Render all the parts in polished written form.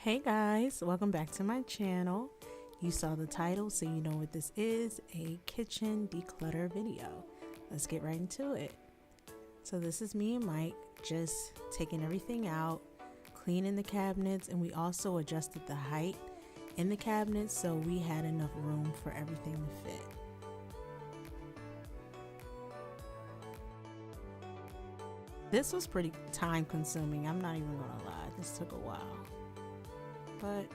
Hey guys, welcome back to my channel. You saw the title, so you know what this is, a kitchen declutter video. Let's get right into it. So this is me and Mike just taking everything out, cleaning the cabinets, and we also adjusted the height in the cabinets so we had enough room for everything to fit. This was pretty time consuming, I'm not even gonna lie, this took a while, but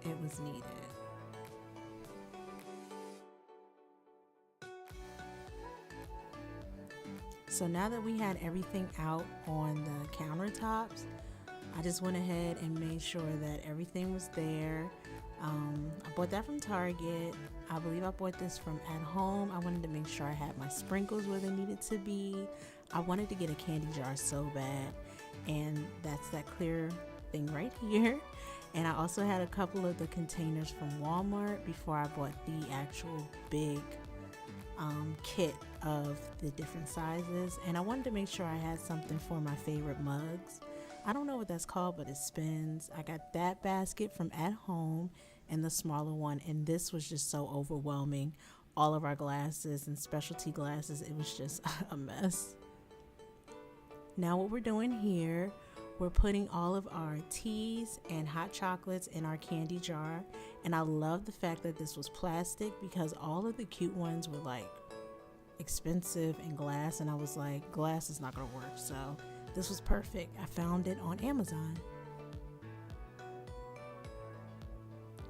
it was needed. So now that we had everything out on the countertops, I just went ahead and made sure that everything was there. I bought that from Target. I believe I bought this from ATHOME. I wanted to make sure I had my sprinkles where they needed to be. I wanted to get a candy jar so bad, and that's that clear thing right here. And I also had a couple of the containers from Walmart before I bought the actual big kit of the different sizes. And I wanted to make sure I had something for my favorite mugs. I don't know what that's called, but it spins. I got that basket from ATHOME and the smaller one, and this was just so overwhelming. All of our glasses and specialty glasses, it was just a mess. Now what we're doing here, we're putting all of our teas and hot chocolates in our candy jar, and I love the fact that this was plastic because all of the cute ones were like expensive and glass, and I was like, glass is not gonna work, so this was perfect. I found it on Amazon.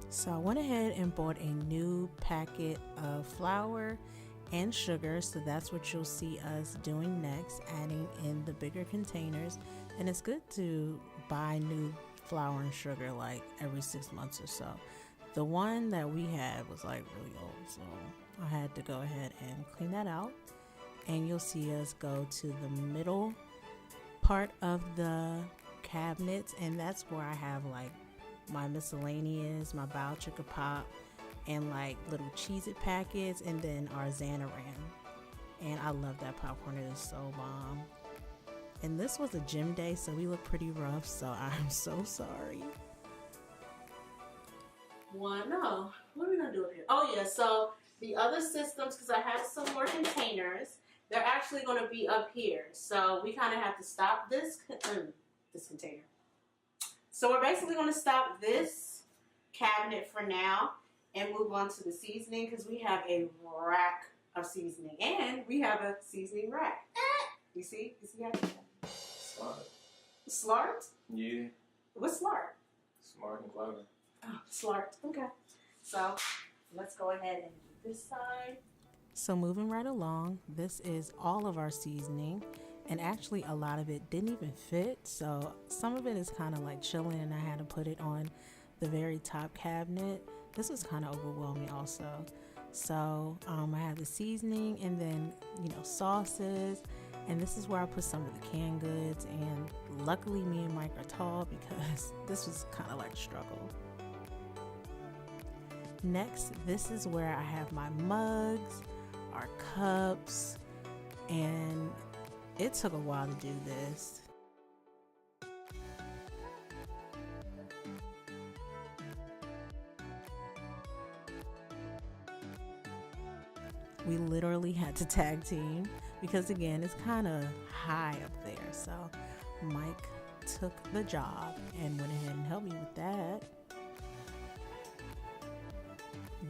So I went ahead and bought a new packet of flour and sugar, so that's what you'll see us doing next, adding in the bigger containers. And it's good to buy new flour and sugar like every 6 months or so. The one that we had was like really old, so I had to go ahead and clean that out. And you'll see us go to the middle part of the cabinets, and that's where I have like my miscellaneous, my Bao Chicka Pop, and like little Cheez-It packets, and then our Xanaran. And I love that popcorn, it is so bomb. And this was a gym day, so we look pretty rough, so I'm so sorry. No, what are we gonna do up here? Oh yeah, so the other systems, because I have some more containers, they're actually gonna be up here. So we kind of have to stop this container. So we're basically gonna stop this cabinet for now and move on to the seasoning, because we have a rack of seasoning, and we have a seasoning rack. You see how? Smart. Slart? Yeah. What's Slart? Smart and clever. Oh, Slart. Okay. So let's go ahead and do this side. So moving right along, this is all of our seasoning, and actually a lot of it didn't even fit, so some of it is kind of like chilling, and I had to put it on the very top cabinet. This was kind of overwhelming also. So I have the seasoning, and then sauces, and this is where I put some of the canned goods. And luckily me and Mike are tall, because this was kind of like a struggle. Next, this is where I have my mugs, our cups, and it took a while to do this. We literally had to tag team because, again, it's kind of high up there. So Mike took the job and went ahead and helped me with that.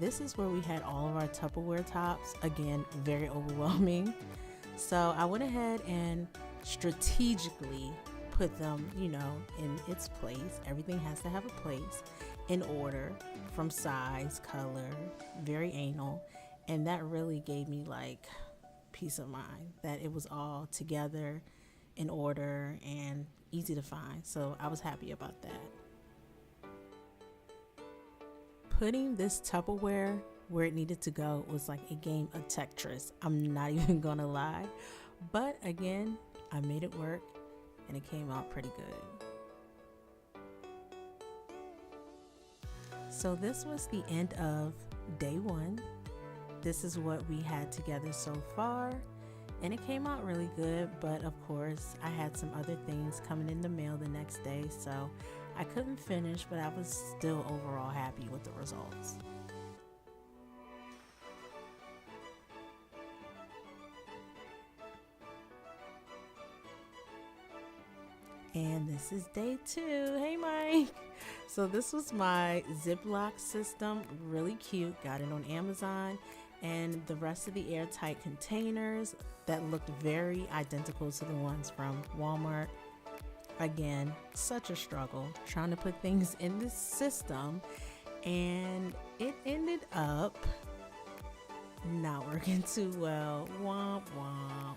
This is where we had all of our Tupperware tops. Again, very overwhelming. So I went ahead and strategically put them, in its place. Everything has to have a place in order, from size, color, very anal. And that really gave me like peace of mind that it was all together, in order, and easy to find. So I was happy about that. Putting this Tupperware where it needed to go was like a game of Tetris. I'm not even gonna lie. But again, I made it work, and it came out pretty good. So this was the end of day one. This is what we had together so far, and it came out really good, but of course I had some other things coming in the mail the next day, so I couldn't finish, but I was still overall happy with the results. And this is day 2. Hey, Mike. So this was my Ziploc system. Really cute. Got it on Amazon. And the rest of the airtight containers that looked very identical to the ones from Walmart. Again, such a struggle trying to put things in this system. And it ended up not working too well. Womp womp.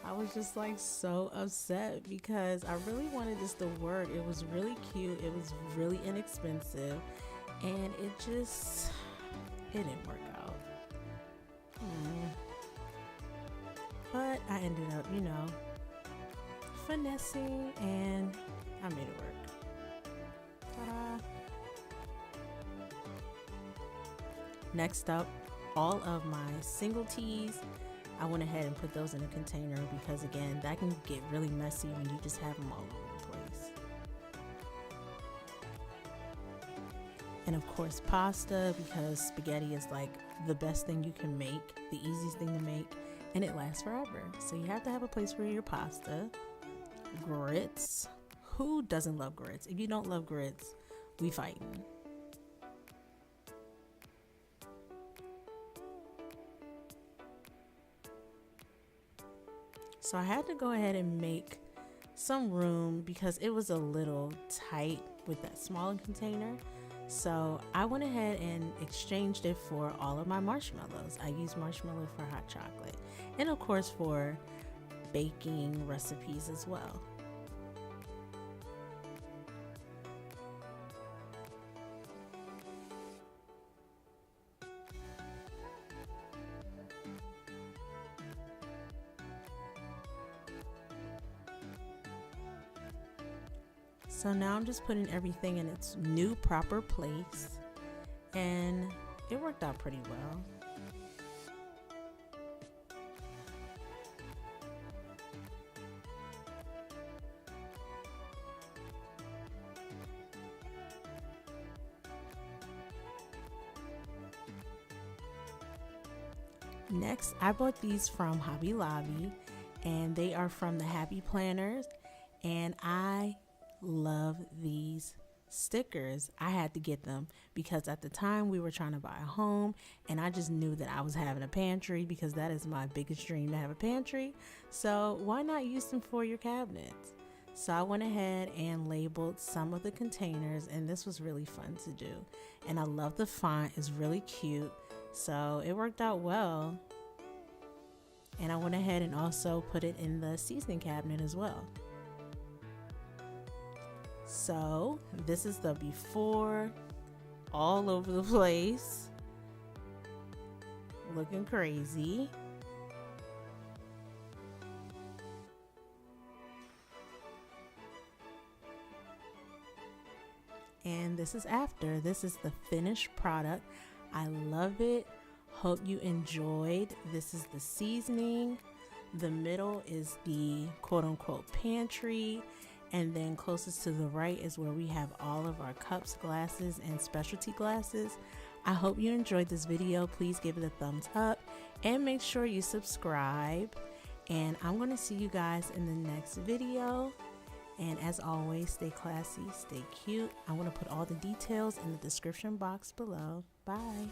I was just like so upset because I really wanted this to work. It was really cute. It was really inexpensive. And it didn't work out. But I ended up, finessing and I made it work. Ta-da. Next up, all of my single teas. I went ahead and put those in a container because, again, that can get really messy when you just have them all over the place. And of course, pasta, because spaghetti is like the best thing you can make, the easiest thing to make, and it lasts forever. So you have to have a place for your pasta. Grits. Who doesn't love grits? If you don't love grits, we fighting. So I had to go ahead and make some room because it was a little tight with that smaller container. So I went ahead and exchanged it for all of my marshmallows. I use marshmallow for hot chocolate and of course for baking recipes as well. So now I'm just putting everything in its new proper place, and it worked out pretty well. Next, I bought these from Hobby Lobby, and they are from the Happy Planners, and I love these stickers. I had to get them because at the time we were trying to buy a home and I just knew that I was having a pantry because that is my biggest dream, to have a pantry. So why not use them for your cabinets? So I went ahead and labeled some of the containers, and this was really fun to do. And I love the font, it's really cute. So it worked out well. And I went ahead and also put it in the seasoning cabinet as well. So this is the before, all over the place, looking crazy. And this is after. This is the finished product. I love it. Hope you enjoyed. This is the seasoning. The middle is the quote-unquote pantry. And then closest to the right is where we have all of our cups, glasses, and specialty glasses. I hope you enjoyed this video. Please give it a thumbs up and make sure you subscribe. And I'm going to see you guys in the next video. And as always, stay classy, stay cute. I'm going to put all the details in the description box below. Bye.